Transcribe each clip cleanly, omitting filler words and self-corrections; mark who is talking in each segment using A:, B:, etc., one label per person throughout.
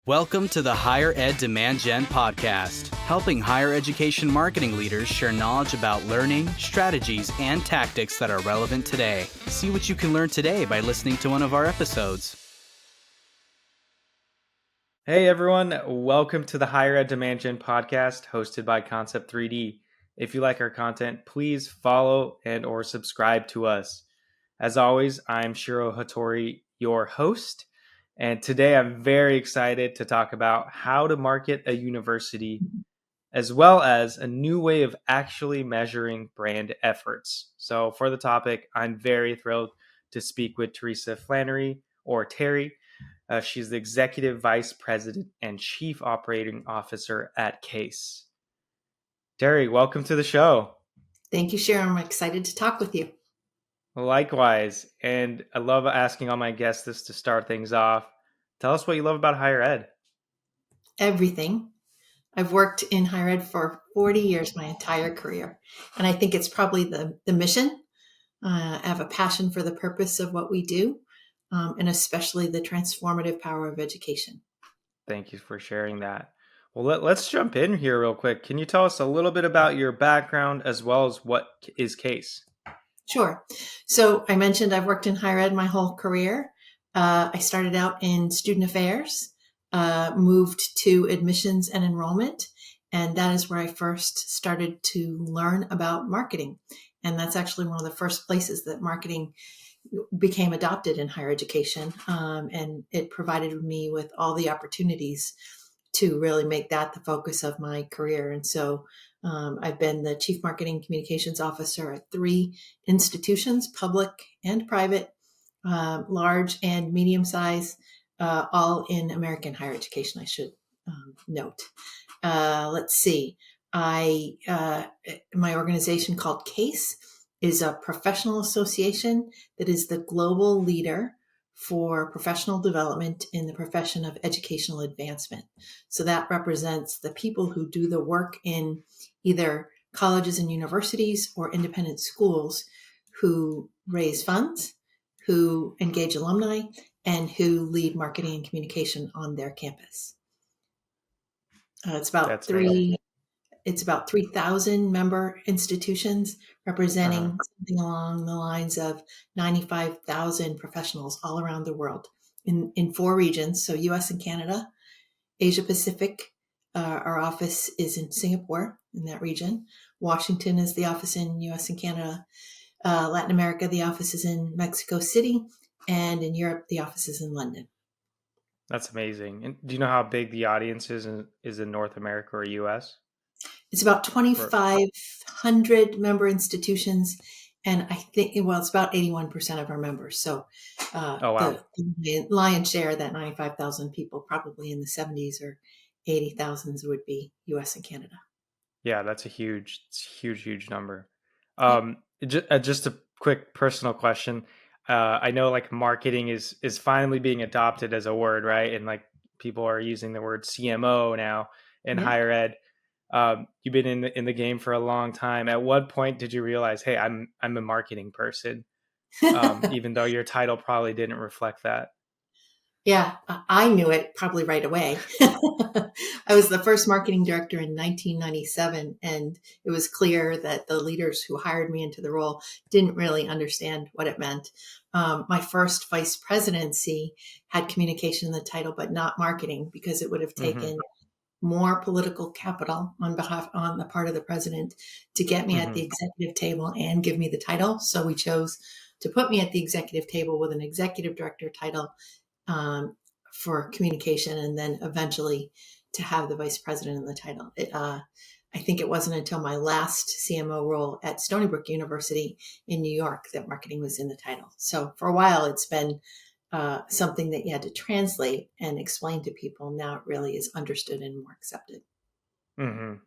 A: Welcome to the Higher Ed Demand Gen podcast, helping higher education marketing leaders share knowledge about learning, strategies, and tactics that are relevant today. See what you can learn today by listening to one of our episodes.
B: Hey everyone, welcome to the Higher Ed Demand Gen podcast hosted by Concept 3D. If you like our content, please follow and or subscribe to us. As always, I'm Shiro Hattori, your host. And today I'm very excited to talk about how to market a university, as well as a new way of actually measuring brand efforts. So for the topic, I'm very thrilled to speak with Teresa Flannery, or Terry. She's the Executive Vice President and Chief Operating Officer at CASE. Terry, welcome to the show.
C: Thank you, Sharon. I'm excited to talk with you.
B: Likewise. And I love asking all my guests this to start things off. Tell us what you love about higher ed.
C: Everything. I've worked in higher ed for 40 years, my entire career. And I think it's probably the mission. I have a passion for the purpose of what we do, and especially the transformative power of education.
B: Thank you for sharing that. Well, let's jump in here real quick. Can you tell us a little bit about your background as well as what is CASE?
C: Sure. So I mentioned I've worked in higher ed my whole career. I started out in student affairs, moved to admissions and enrollment, and that is where I first started to learn about marketing. And that's actually one of the first places that marketing became adopted in higher education. And it provided me with all the opportunities to really make that the focus of my career. And so I've been the Chief Marketing Communications Officer at 3 institutions, public and private, large and medium size, all in American higher education, I should note. Let's see. My organization called CASE is a professional association that is the global leader for professional development in the profession of educational advancement. So that represents the people who do the work in either colleges and universities or independent schools who raise funds, who engage alumni, and who lead marketing and communication on their campus. It's about 3,000 member institutions representing something along the lines of 95,000 professionals all around the world in 4 regions. So US and Canada, Asia Pacific, our office is in Singapore in that region. Washington is the office in US and Canada. Latin America, the office is in Mexico City, and in Europe, the office is in London.
B: That's amazing. And do you know how big the audience is in North America or US?
C: It's about 2,500 member institutions, and I think, it's about 81% of our members. So the lion's share, that 95,000 people, probably in the 70s or 80,000s would be US and Canada.
B: Yeah, that's a huge number. Just a quick personal question. I know like marketing is finally being adopted as a word, right? And like people are using the word CMO now in higher ed. You've been in the game for a long time. At what point did you realize, hey, I'm a marketing person, even though your title probably didn't reflect that?
C: Yeah, I knew it probably right away. I was the first marketing director in 1997, and it was clear that the leaders who hired me into the role didn't really understand what it meant. My first vice presidency had communication in the title, but not marketing, because it would have taken more political capital on the part of the president to get me at the executive table and give me the title. So we chose to put me at the executive table with an executive director title for communication, and then eventually to have the vice president in the title. I think it wasn't until my last CMO role at Stony Brook University in New York that marketing was in the title. So for a while, it's been something that you had to translate and explain to people. Now it really is understood and more accepted.
B: No,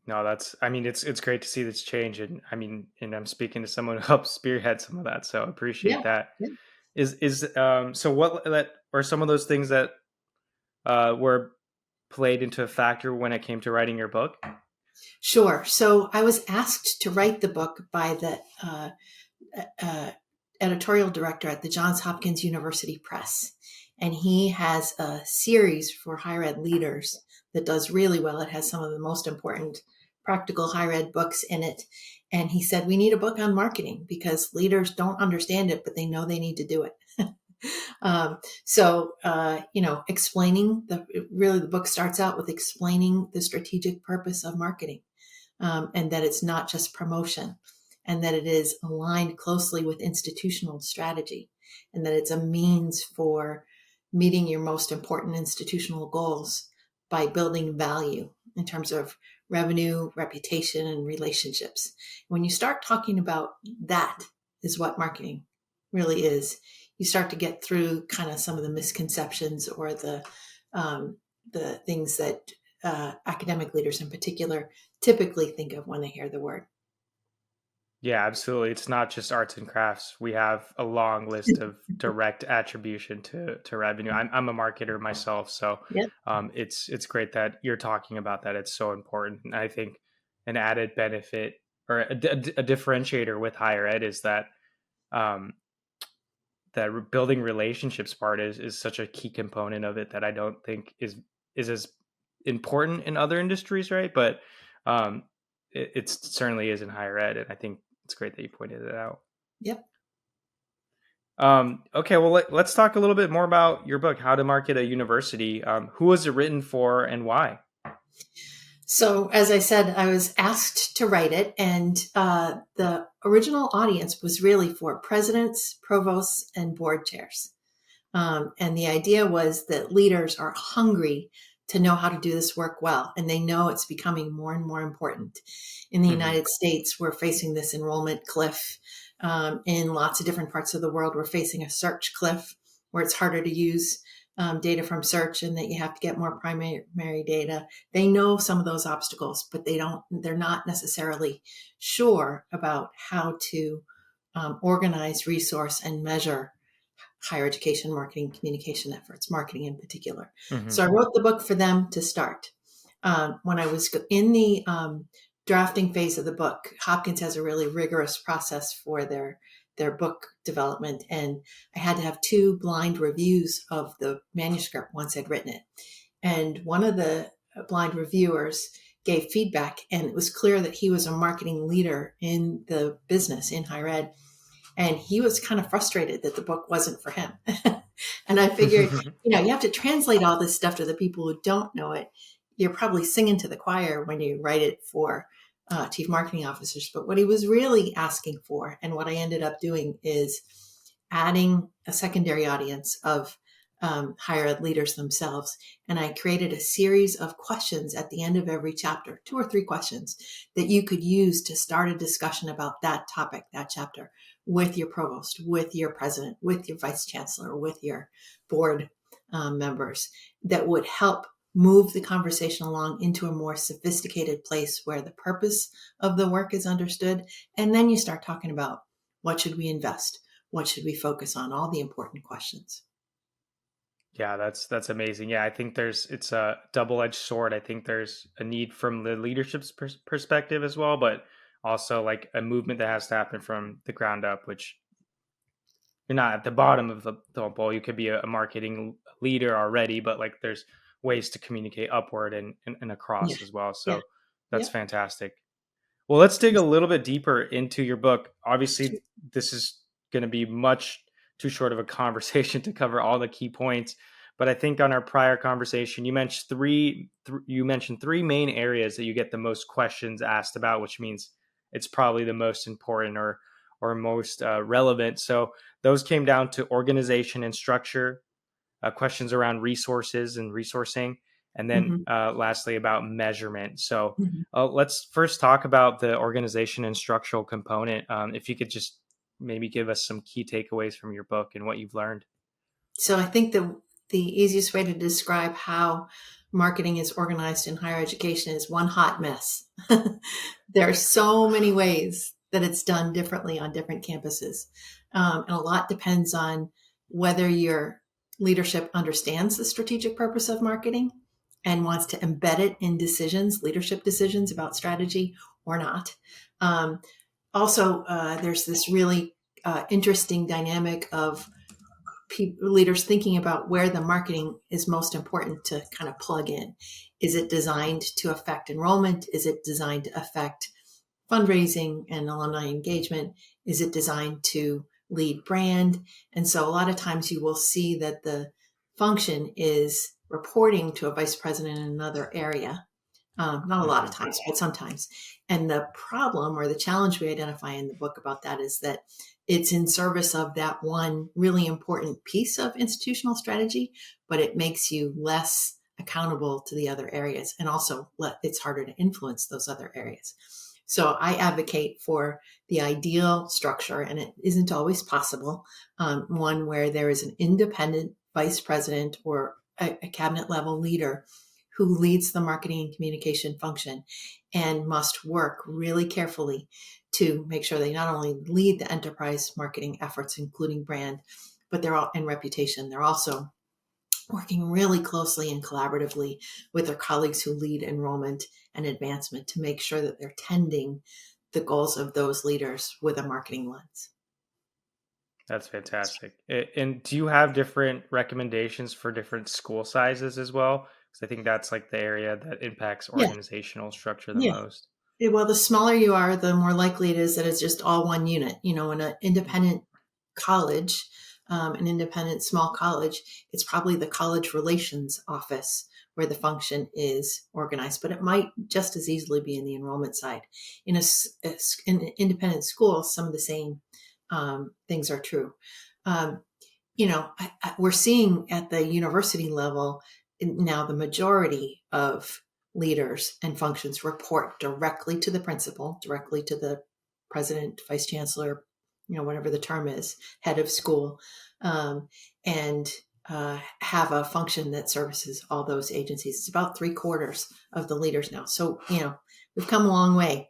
B: it's great to see this change. And I'm speaking to someone who helped spearhead some of that. So I appreciate that. Yeah. So what are some of those things that were played into a factor when it came to writing your book?
C: Sure. So I was asked to write the book by the editorial director at the Johns Hopkins University Press. And he has a series for higher ed leaders that does really well. It has some of the most important practical higher ed books in it. And he said, we need a book on marketing because leaders don't understand it, but they know they need to do it. Explaining the book starts out with explaining the strategic purpose of marketing, and that it's not just promotion, and that it is aligned closely with institutional strategy, and that it's a means for meeting your most important institutional goals by building value in terms of revenue, reputation, and relationships. When you start talking about that is what marketing really is, you start to get through kind of some of the misconceptions or the things that academic leaders in particular typically think of when they hear the word.
B: Yeah, absolutely. It's not just arts and crafts. We have a long list of direct attribution to revenue. I'm a marketer myself, so
C: Yep.
B: it's great that you're talking about that. It's so important. And I think an added benefit or a differentiator with higher ed is that um, building relationships part is such a key component of it that I don't think is as important in other industries, right? But it certainly is in higher ed, and I think it's great that you pointed it out.
C: Yep.
B: Okay, well, let's talk a little bit more about your book, How to Market a University. Who was it written for and why?
C: So, as I said, I was asked to write it, and the original audience was really for presidents, provosts, and board chairs. And the idea was that leaders are hungry to know how to do this work well, and they know it's becoming more and more important. In the United States, we're facing this enrollment cliff. In lots of different parts of the world, we're facing a search cliff where it's harder to use data from search and that you have to get more primary data. They know some of those obstacles, but they're not necessarily sure about how to organize, resource, and measure higher education marketing communication efforts, marketing in particular. So I wrote the book for them to start. When I was in the drafting phase of the book, Hopkins has a really rigorous process for their book development, and I had to have 2 blind reviews of the manuscript once I'd written it. And one of the blind reviewers gave feedback, and it was clear that he was a marketing leader in the business in higher ed. And he was kind of frustrated that the book wasn't for him. And I figured, you have to translate all this stuff to the people who don't know it. You're probably singing to the choir when you write it for chief marketing officers. But what he was really asking for, and what I ended up doing, is adding a secondary audience of higher ed leaders themselves. And I created a series of questions at the end of every chapter, 2 or 3 questions that you could use to start a discussion about that topic, that chapter, with your provost, with your president, with your vice chancellor, with your board members, that would help move the conversation along into a more sophisticated place where the purpose of the work is understood. And then you start talking about what should we invest? What should we focus on? All the important questions.
B: Yeah, that's amazing. Yeah, I think it's a double-edged sword. I think there's a need from the leadership's perspective as well, but also like a movement that has to happen from the ground up, which you're not at the bottom of the bowl. You could be a marketing leader already, but like there's ways to communicate upward and across as well. So that's fantastic. Well, let's dig a little bit deeper into your book. Obviously, this is going to be much too short of a conversation to cover all the key points. But I think on our prior conversation, you mentioned three main areas that you get the most questions asked about, which means it's probably the most important or most relevant. So those came down to organization and structure, questions around resources and resourcing, and then lastly about measurement. So let's first talk about the organization and structural component. If you could just maybe give us some key takeaways from your book and what you've learned.
C: So I think the easiest way to describe how marketing is organized in higher education is one hot mess. There are so many ways that it's done differently on different campuses. And a lot depends on whether your leadership understands the strategic purpose of marketing and wants to embed it in decisions, leadership decisions about strategy or not. Also, there's this really interesting dynamic of leaders thinking about where the marketing is most important to kind of plug in. Is it designed to affect enrollment? Is it designed to affect fundraising and alumni engagement? Is it designed to lead brand? And so a lot of times you will see that the function is reporting to a vice president in another area. Not a lot of times, but sometimes. And the problem or the challenge we identify in the book about that is that it's in service of that one really important piece of institutional strategy, but it makes you less accountable to the other areas. And also it's harder to influence those other areas. So I advocate for the ideal structure, and it isn't always possible, one where there is an independent vice president or a cabinet level leader who leads the marketing and communication function and must work really carefully to make sure they not only lead the enterprise marketing efforts, including brand, but they're all in reputation. They're also working really closely and collaboratively with their colleagues who lead enrollment and advancement to make sure that they're tending the goals of those leaders with a marketing lens.
B: That's fantastic. And do you have different recommendations for different school sizes as well? Because I think that's like the area that impacts
C: Yeah,
B: organizational structure the
C: yeah.
B: most.
C: Well, the smaller you are, the more likely it is that it's just all one unit. In an independent college, an independent small college, it's probably the college relations office where the function is organized, but it might just as easily be in the enrollment side. In in an independent school, some of the same things are true. We're seeing at the university level now the majority of leaders and functions report directly to the principal, directly to the president, vice chancellor, whatever the term is, head of school, and have a function that services all those agencies. It's about 3/4 of the leaders now. So, we've come a long way,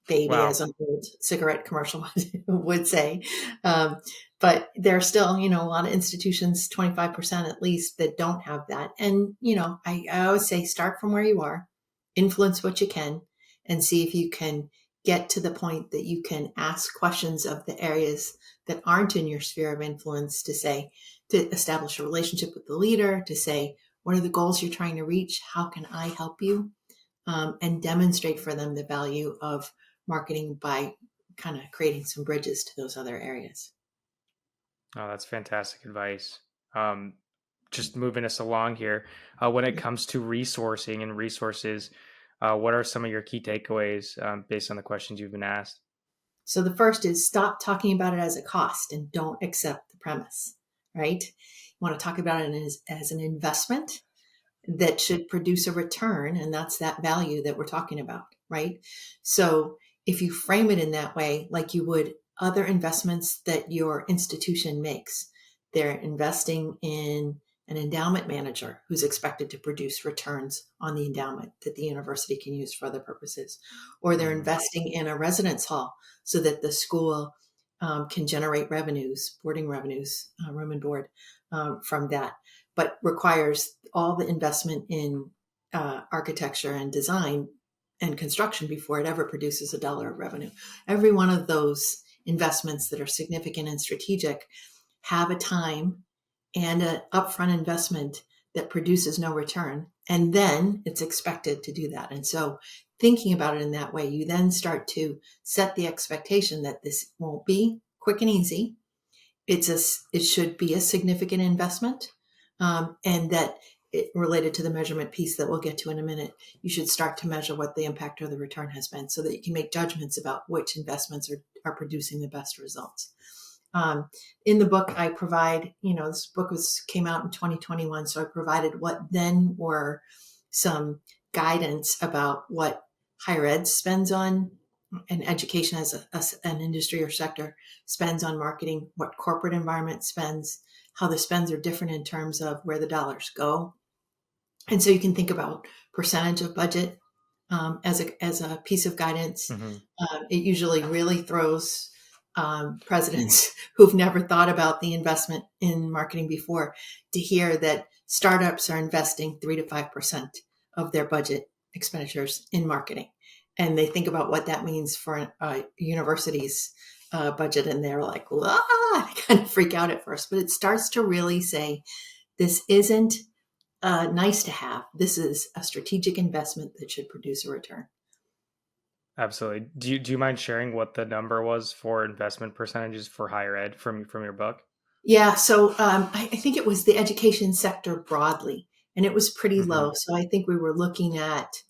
C: baby,
B: Wow.
C: as an old cigarette commercial would say. But there are still, a lot of institutions, 25% at least, that don't have that. And, I always say start from where you are, influence what you can, and see if you can get to the point that you can ask questions of the areas that aren't in your sphere of influence to establish a relationship with the leader, to say, what are the goals you're trying to reach? How can I help you? And demonstrate for them the value of marketing by kind of creating some bridges to those other areas.
B: Oh, that's fantastic advice. Just moving us along here. When it comes to resourcing and resources, what are some of your key takeaways based on the questions you've been asked?
C: So the first is stop talking about it as a cost and don't accept the premise, right? You want to talk about it as an investment that should produce a return, and that's that value that we're talking about, right? So if you frame it in that way, like you would other investments that your institution makes, they're investing in an endowment manager who's expected to produce returns on the endowment that the university can use for other purposes, or they're investing in a residence hall so that the school can generate revenues, boarding revenues, room and board from that, but requires all the investment in architecture and design and construction before it ever produces $1 of revenue. Every one of those investments that are significant and strategic have a time and an upfront investment that produces no return. And then it's expected to do that. And so thinking about it in that way, you then start to set the expectation that this won't be quick and easy. It should be a significant investment, and that related to the measurement piece that we'll get to in a minute, you should start to measure what the impact or the return has been so that you can make judgments about which investments are producing the best results. In the book, I provide, this book came out in 2021, so I provided what then were some guidance about what higher ed spends on, and education as an industry or sector spends on marketing, what corporate environment spends, how the spends are different in terms of where the dollars go. And so you can think about percentage of budget as a piece of guidance.
B: Mm-hmm.
C: It usually really throws presidents who've never thought about the investment in marketing before to hear that startups are investing 3 to 5% of their budget expenditures in marketing. And they think about what that means for universities budget, and they're like, I kind of freak out at first, but it starts to really say, this isn't nice to have. This is a strategic investment that should produce a return.
B: Absolutely. Do you mind sharing what the number was for investment percentages for higher ed from your book?
C: Yeah, so I think it was the education sector broadly, and it was pretty
B: Mm-hmm.
C: low. So I think we were looking at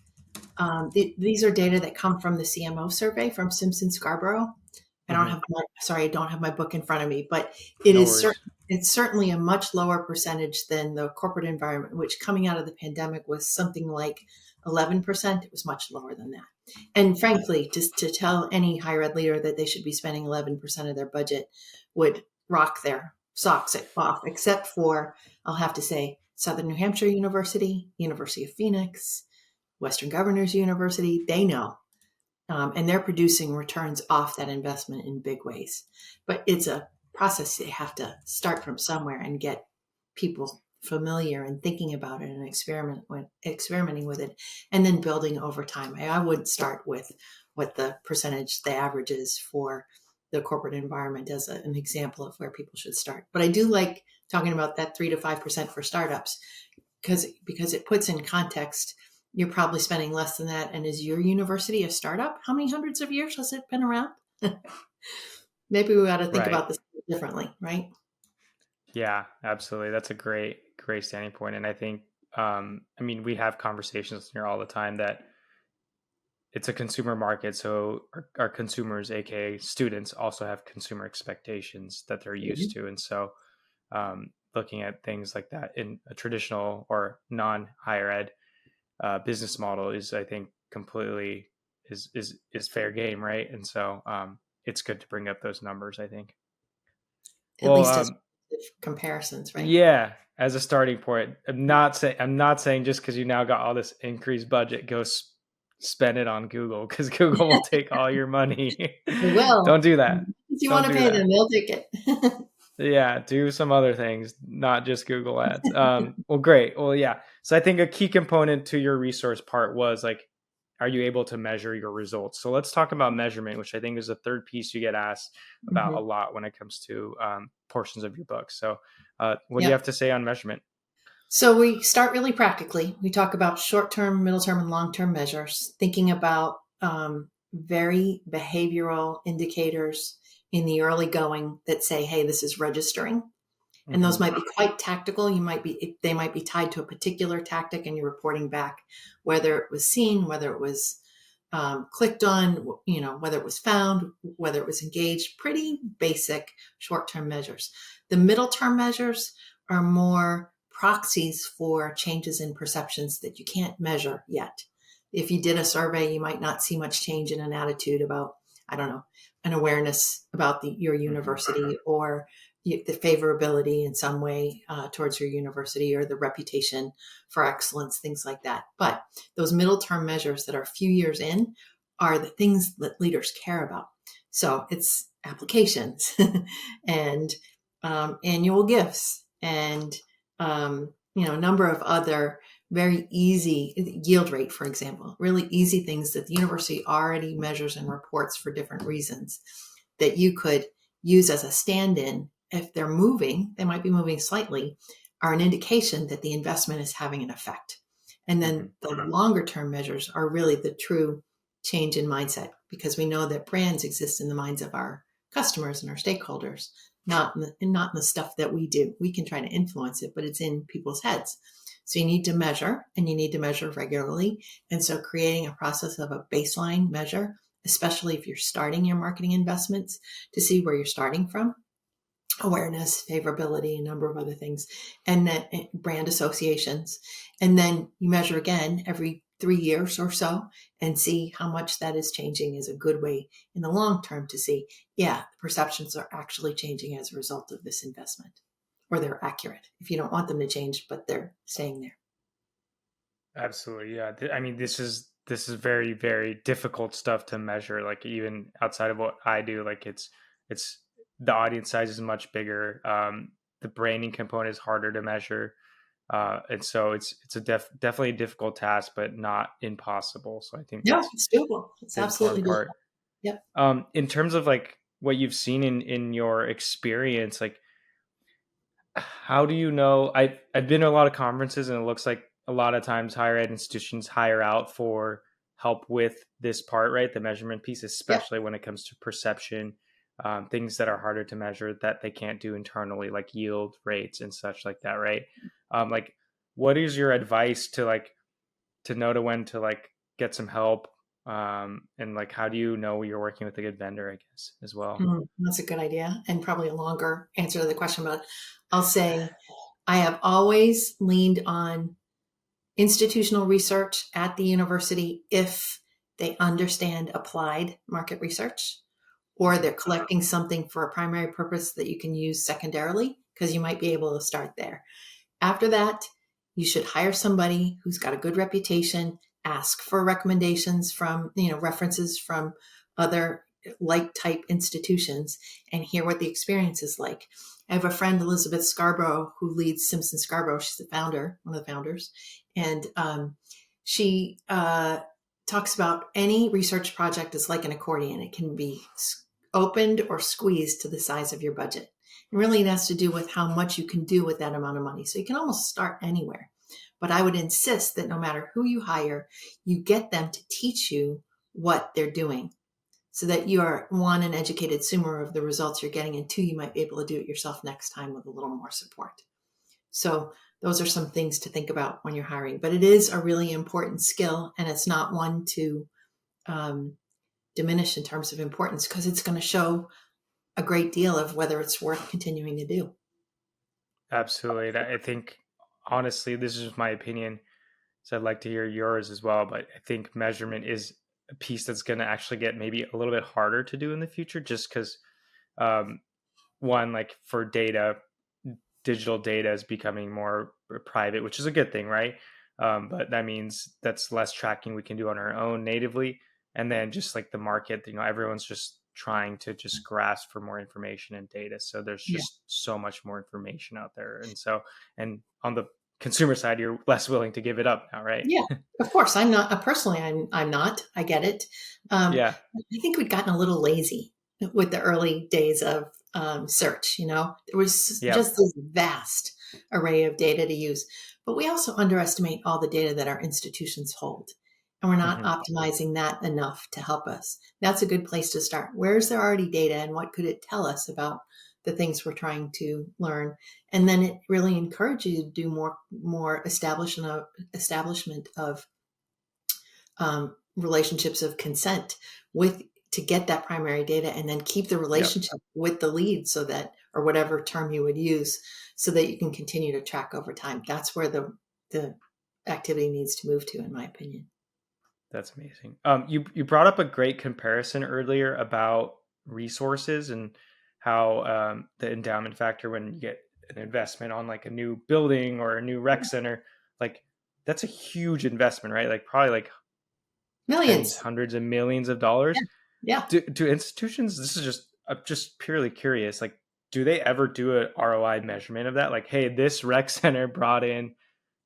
C: these are data that come from the CMO survey from Simpson Scarborough. I don't
B: Mm-hmm.
C: have I don't have my book in front of me, but
B: No worries.
C: it's certainly a much lower percentage than the corporate environment, which coming out of the pandemic was something like 11%. It was much lower than that. And frankly, just to tell any higher ed leader that they should be spending 11% of their budget would rock their socks off, except for, I'll have to say, Southern New Hampshire University, University of Phoenix, Western Governors University. They know. And they're producing returns off that investment in big ways. But it's a process. They have to start from somewhere and get people familiar and thinking about it and experimenting with it, and then building over time. I would start with what the percentage, the average is for the corporate environment as an example of where people should start. But I do like talking about that 3 to 5% for startups because it puts in context. You're probably spending less than that. And is your university a startup? How many hundreds of years has it been around? Maybe we ought to think
B: Right.
C: about this differently, right?
B: Yeah, absolutely. That's a great standing point. And I think, we have conversations here all the time that it's a consumer market. So our consumers, aka students, also have consumer expectations that they're used to. And so looking at things like that in a traditional or non-higher ed business model is, I think, completely is fair game, right? And so it's good to bring up those numbers, I think.
C: At least as comparisons, right?
B: Yeah, as a starting point. I'm not saying just because you now got all this increased budget, go spend it on Google, because Google will take all your money.
C: They will.
B: Don't do that.
C: If you want
B: Don't
C: to
B: do
C: pay
B: that.
C: them, they'll take it.
B: Yeah, do some other things, not just Google Ads. Well, great. Well, yeah. So I think a key component to your resource part was like, are you able to measure your results? So let's talk about measurement, which I think is the third piece you get asked about a lot when it comes to portions of your book. So what do you
C: Yep.
B: have to say on measurement?
C: So we start really practically. We talk about short-term, middle-term, and long-term measures, thinking about very behavioral indicators in the early going that say, hey, this is registering. And those might be quite tactical. They might be tied to a particular tactic, and you're reporting back whether it was seen, whether it was clicked on, whether it was found, whether it was engaged. Pretty basic short-term measures. The middle-term measures are more proxies for changes in perceptions that you can't measure yet. If you did a survey, you might not see much change in an attitude about, I don't know, an awareness about your university or the favorability in some way towards your university or the reputation for excellence, things like that. But those middle term measures that are a few years in are the things that leaders care about. So it's applications and annual gifts and a number of other very easy yield rate, for example, really easy things that the university already measures and reports for different reasons that you could use as a stand-in. If they're moving, they might be moving slightly, are an indication that the investment is having an effect. And then the longer term measures are really the true change in mindset, because we know that brands exist in the minds of our customers and our stakeholders, not in the stuff that we do. We can try to influence it, but it's in people's heads. So you need to measure, and you need to measure regularly. And so creating a process of a baseline measure, especially if you're starting your marketing investments, to see where you're starting from, awareness, favorability, a number of other things, and then brand associations. And then you measure again every 3 years or so and see how much that is changing is a good way in the long term to see, the perceptions are actually changing as a result of this investment, or they're accurate if you don't want them to change, but they're staying there.
B: Absolutely. Yeah. This is very, very difficult stuff to measure. Like even outside of what I do, like it's the audience size is much bigger. The branding component is harder to measure. And so it's definitely a difficult task, but not impossible. So I think
C: No,
B: that's
C: it's doable. It's
B: the
C: absolutely
B: important
C: doable.
B: part.
C: Yep.
B: In terms of like what you've seen in your experience, like how do you know? I've been to a lot of conferences, and it looks like a lot of times higher ed institutions hire out for help with this part, right? The measurement piece,
C: Yeah.
B: especially when it comes to perception, things that are harder to measure that they can't do internally, like yield rates and such like that, right? Like, what is your advice to to know to when to get some help? And like, how do you know you're working with a good vendor, I guess, as well?
C: That's a good idea, and probably a longer answer to the question, but I'll say I have always leaned on institutional research at the university if they understand applied market research, or they're collecting something for a primary purpose that you can use secondarily, because you might be able to start there. After that, you should hire somebody who's got a good reputation, ask for recommendations from, references from other like type institutions, and hear what the experience is like. I have a friend, Elizabeth Scarborough, who leads Simpson Scarborough. She's the founder, one of the founders. And she talks about any research project is like an accordion. It can be opened or squeezed to the size of your budget. And really, it has to do with how much you can do with that amount of money. So you can almost start anywhere. But I would insist that no matter who you hire, you get them to teach you what they're doing so that you are, one, an educated consumer of the results you're getting, and two, you might be able to do it yourself next time with a little more support. So those are some things to think about when you're hiring. But it is a really important skill, and it's not one to diminish in terms of importance, because it's going to show a great deal of whether it's worth continuing to do.
B: Absolutely. I think, honestly, this is just my opinion. So I'd like to hear yours as well. But I think measurement is a piece that's going to actually get maybe a little bit harder to do in the future, just because, one, like for data, digital data is becoming more private, which is a good thing, right? But that means that's less tracking we can do on our own natively. And then just like the market, everyone's just trying to just grasp for more information and data. So there's
C: Yeah.
B: just so much more information out there. And on the consumer side, you're less willing to give it up now, right?
C: Yeah, of course. I'm not personally. I'm not. I get it.
B: Yeah.
C: I think we'd gotten a little lazy with the early days of search. There was
B: Yep.
C: just this vast array of data to use, but we also underestimate all the data that our institutions hold, and we're not
B: Hmm.
C: optimizing that enough to help us. That's a good place to start. Where is there already data, and what could it tell us about the things we're trying to learn? And then it really encourages you to do more establishment of relationships of consent with to get that primary data, and then keep the
B: Yep.
C: relationship with the lead, so that, or whatever term you would use, so that you can continue to track over time. That's where the activity needs to move to, in my opinion.
B: That's amazing. You brought up a great comparison earlier about resources and how the endowment factor when you get an investment on like a new building or a new rec center, like that's a huge investment, right? Like probably like tens,
C: Millions.
B: hundreds of millions of dollars.
C: Yeah.
B: Do institutions? This is just I'm just purely curious. Like, do they ever do a ROI measurement of that? Like, hey, this rec center brought in,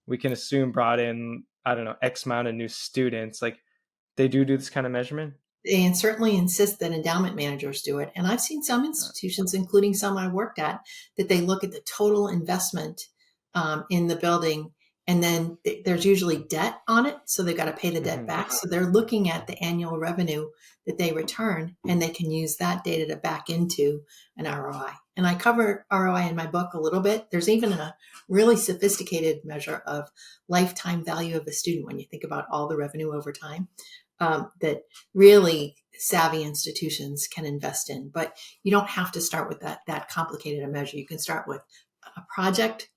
B: we can assume brought in, I don't know, X amount of new students. Like they do this kind of measurement?
C: They certainly insist that endowment managers do it. And I've seen some institutions, including some I worked at, that they look at the total investment in the building, and then there's usually debt on it. So they've got to pay the debt
B: Mhm.
C: back. So they're looking at the annual revenue that they return, and they can use that data to back into an ROI. And I cover ROI in my book a little bit. There's even a really sophisticated measure of lifetime value of a student when you think about all the revenue over time. That really savvy institutions can invest in. But you don't have to start with that complicated a measure. You can start with a project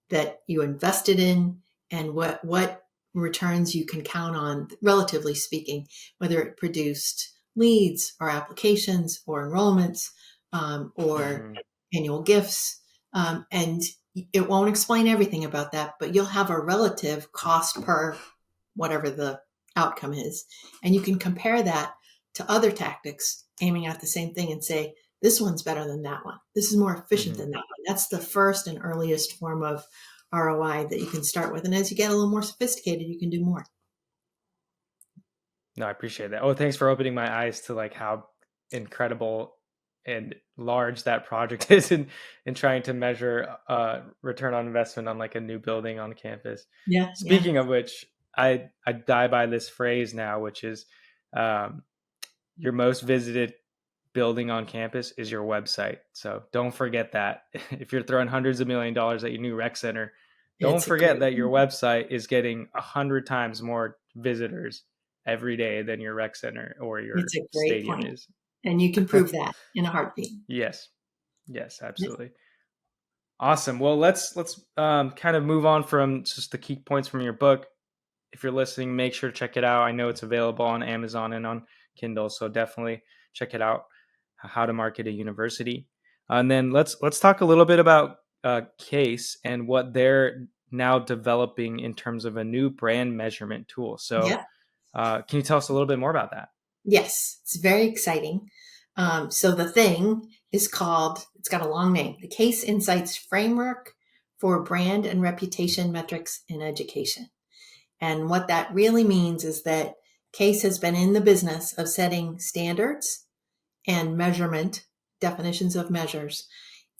C: that you invested in, and what returns you can count on, relatively speaking, whether it produced leads or applications or enrollments, or
B: Mhm.
C: annual gifts. And it won't explain everything about that, but you'll have a relative cost per whatever the outcome is. And you can compare that to other tactics aiming at the same thing and say, this one's better than that one. This is more efficient
B: Mhm.
C: than that one. That's the first and earliest form of ROI that you can start with. And as you get a little more sophisticated, you can do more.
B: No, I appreciate that. Oh, thanks for opening my eyes to like how incredible and large that project is in trying to measure return on investment on like a new building on campus.
C: Yeah. Yeah.
B: Speaking of which, I die by this phrase now, which is your most visited building on campus is your website. So don't forget that. If you're throwing hundreds of $1 millions at your new rec center, don't
C: It's a
B: forget
C: great
B: that your website is getting 100 times more visitors every day than your rec center or your
C: It's a great
B: stadium
C: point.
B: is.
C: And you can prove that in a heartbeat.
B: Yes. Yes,
C: Yeah.
B: absolutely. Awesome. Well, let's kind of move on from just the key points from your book. If you're listening, make sure to check it out. I know it's available on Amazon and on Kindle, so definitely check it out. How to Market a University. And then let's talk a little bit about Case and what they're now developing in terms of a new brand measurement tool. So,
C: Yeah.
B: can you tell us a little bit more about that?
C: Yes, it's very exciting. So the thing is called, it's got a long name, the Case Insights Framework for Brand and Reputation Metrics in Education. And what that really means is that Case has been in the business of setting standards and measurement, definitions of measures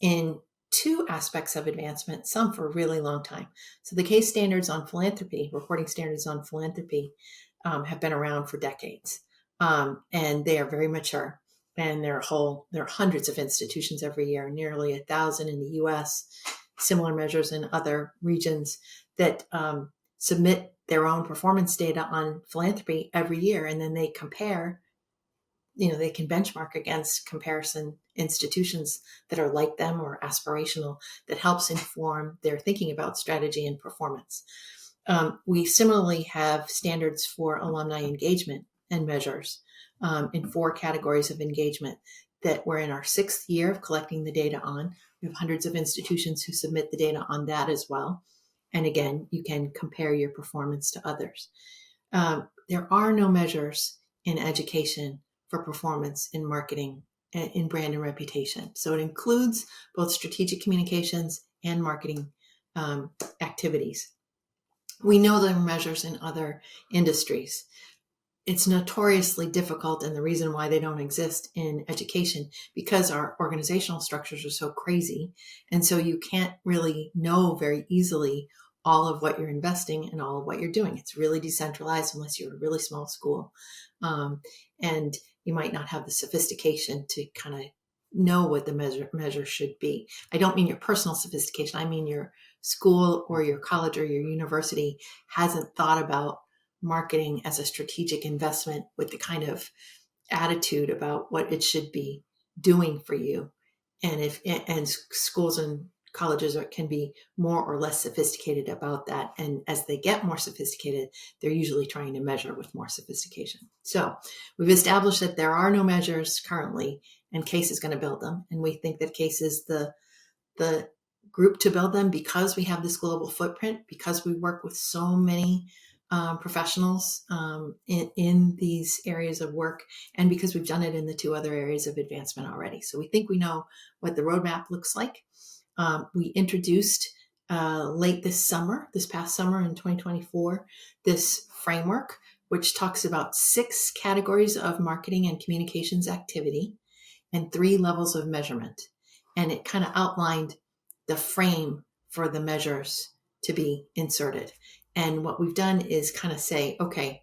C: in two aspects of advancement, some for a really long time. So the Case standards on philanthropy, reporting standards on philanthropy, have been around for decades. And they are very mature. And there are hundreds of institutions every year, nearly 1,000 in the US, similar measures in other regions that submit their own performance data on philanthropy every year. And then they compare, they can benchmark against comparison institutions that are like them or aspirational that helps inform their thinking about strategy and performance. We similarly have standards for alumni engagement and measures in 4 categories of engagement that we're in our 6th year of collecting the data on. We have hundreds of institutions who submit the data on that as well. And again, you can compare your performance to others. There are no measures in education for performance in marketing, in brand and reputation. So it includes both strategic communications and marketing activities. We know there are measures in other industries. It's notoriously difficult, and the reason why they don't exist in education, because our organizational structures are so crazy. And so you can't really know very easily all of what you're investing and all of what you're doing. It's really decentralized unless you're a really small school. And you might not have the sophistication to kind of know what the measure should be. I don't mean your personal sophistication. I mean your school or your college or your university hasn't thought about marketing as a strategic investment with the kind of attitude about what it should be doing for you. And schools and colleges can be more or less sophisticated about that. And as they get more sophisticated, they're usually trying to measure with more sophistication. So we've established that there are no measures currently, and Case is going to build them. And we think that Case is the group to build them because we have this global footprint, because we work with so many professionals in these areas of work, and because we've done it in the 2 other areas of advancement already. So we think we know what the roadmap looks like. We introduced late this past summer in 2024, this framework, which talks about 6 categories of marketing and communications activity and 3 levels of measurement. And it kind of outlined the frame for the measures to be inserted. And what we've done is kind of say, okay,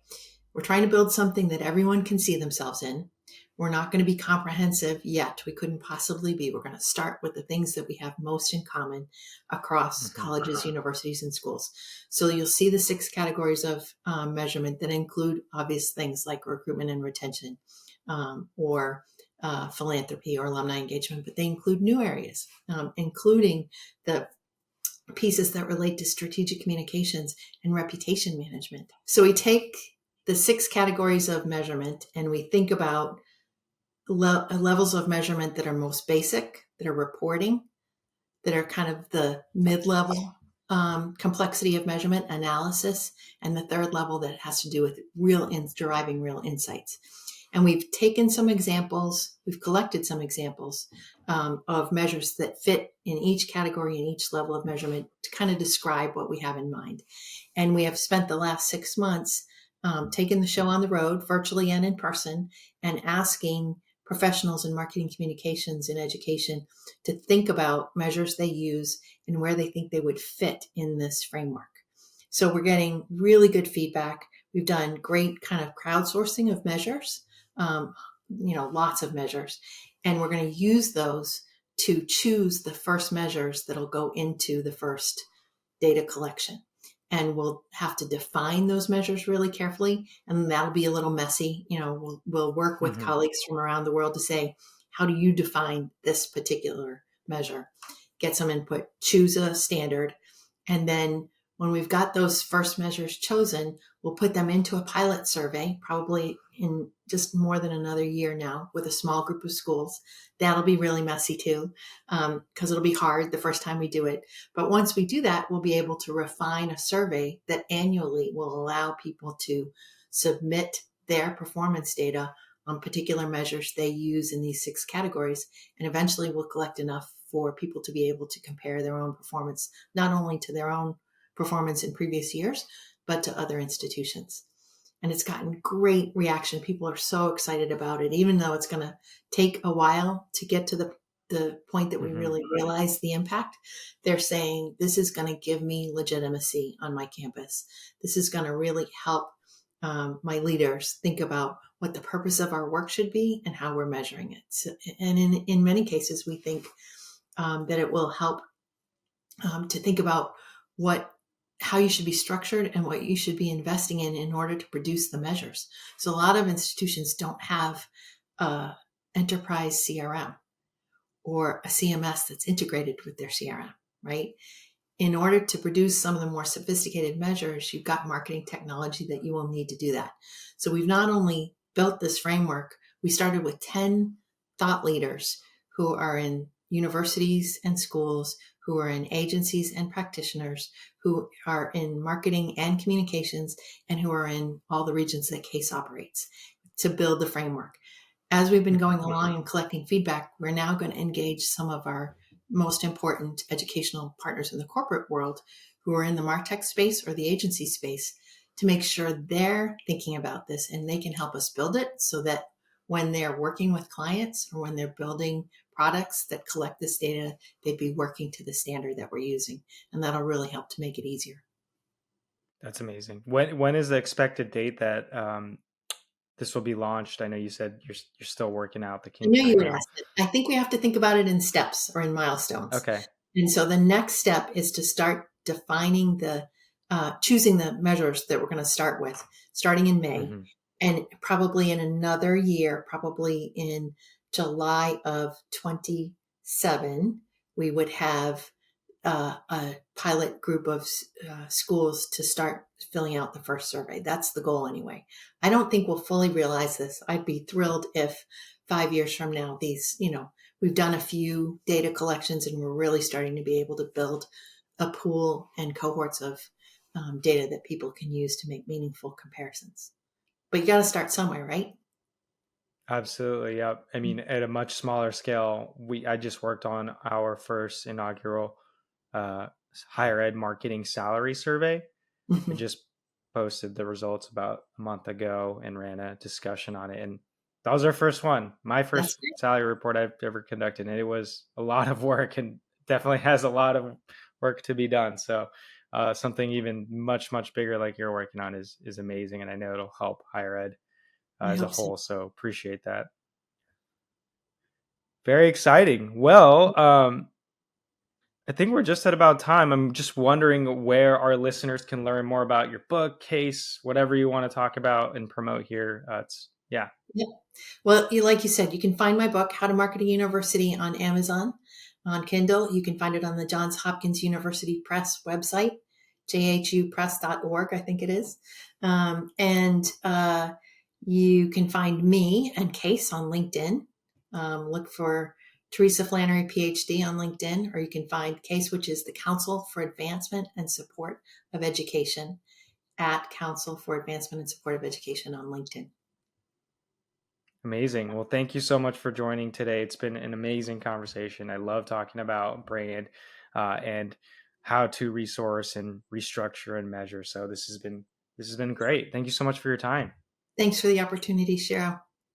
C: we're trying to build something that everyone can see themselves in. We're not going to be comprehensive yet. We couldn't possibly be. We're going to start with the things that we have most in common across colleges, universities, and schools. So you'll see the 6 categories of measurement that include obvious things like recruitment and retention, or philanthropy or alumni engagement, but they include new areas, including the pieces that relate to strategic communications and reputation management. So we take the 6 categories of measurement and we think about levels of measurement that are most basic, that are reporting, that are kind of the mid-level complexity of measurement analysis, and the 3rd level that has to do with deriving real insights. And we've taken some examples, we've collected some examples of measures that fit in each category and each level of measurement to kind of describe what we have in mind. And we have spent the last 6 months taking the show on the road, virtually and in person, and asking professionals in marketing communications and education to think about measures they use and where they think they would fit in this framework. So we're getting really good feedback. We've done great kind of crowdsourcing of measures, lots of measures, and we're going to use those to choose the first measures that'll go into the first data collection. And we'll have to define those measures really carefully, and that'll be a little messy. We'll work with colleagues from around the world to say, how do you define this particular measure? Get some input, choose a standard, and then when we've got those first measures chosen, we'll put them into a pilot survey, probably in just more than another year now, with a small group of schools. That'll be really messy too, because it'll be hard the first time we do it. But once we do that, we'll be able to refine a survey that annually will allow people to submit their performance data on particular measures they use in these 6 categories. And eventually we'll collect enough for people to be able to compare their own performance, not only to their own performance in previous years, but to other institutions. And it's gotten great reaction. People are so excited about it, even though it's going to take a while to get to the point that we really realize the impact. They're saying, this is going to give me legitimacy on my campus. This is going to really help my leaders think about what the purpose of our work should be and how we're measuring it. So, and in many cases, we think that it will help to think about how you should be structured and what you should be investing in order to produce the measures. So a lot of institutions don't have enterprise CRM or a CMS that's integrated with their CRM, right? In order to produce some of the more sophisticated measures, you've got marketing technology that you will need to do that. So we've not only built this framework, we started with 10 thought leaders who are in universities and schools, who are in agencies and practitioners, who are in marketing and communications, and who are in all the regions that CASE operates, to build the framework. As we've been going along and collecting feedback, we're now going to engage some of our most important educational partners in the corporate world who are in the MarTech space or the agency space to make sure they're thinking about this and they can help us build it so that when they're working with clients or when they're building products that collect this data, they'd be working to the standard that we're using. And that'll really help to make it easier.
B: That's amazing. When is the expected date that this will be launched? I know you said you're still working out the
C: I knew
B: kinks
C: you
B: right
C: would
B: now.
C: ask it. I think we have to think about it in steps or in milestones.
B: Okay.
C: And so the next step is to start defining choosing the measures that we're going to start with, starting in May. And probably in another year, probably in July of 27, we would have a pilot group of schools to start filling out the first survey. That's the goal anyway. I don't think we'll fully realize this. I'd be thrilled if 5 years from now, we've done a few data collections and we're really starting to be able to build a pool and cohorts of data that people can use to make meaningful comparisons. But you got to start somewhere, right?
B: Absolutely. Yeah. I mean, at a much smaller scale, I just worked on our first inaugural higher ed marketing salary survey. I just posted the results about a month ago and ran a discussion on it. And that was our first one, my first salary report I've ever conducted. And it was a lot of work and definitely has a lot of work to be done. So something even much, much bigger like you're working on is amazing. And I know it'll help higher ed as a whole. So appreciate that. Very exciting. Well, I think we're just at about time. I'm just wondering where our listeners can learn more about your book, case, whatever you want to talk about and promote here. Yeah.
C: Well, like you said, you can find my book, How to Market a University, on Amazon, on Kindle. You can find it on the Johns Hopkins University Press website, jhupress.org, I think it is. And you can find me and Case on LinkedIn. Look for Teresa Flannery, PhD, on LinkedIn, or you can find CASE, which is the Council for Advancement and Support of Education, at Council for Advancement and Support of Education on LinkedIn.
B: Amazing. Well, thank you so much for joining today. It's been an amazing conversation. I love talking about brand and how to resource and restructure and measure. So this has been great. Thank you so much for your time.
C: Thanks for the opportunity, Cheryl.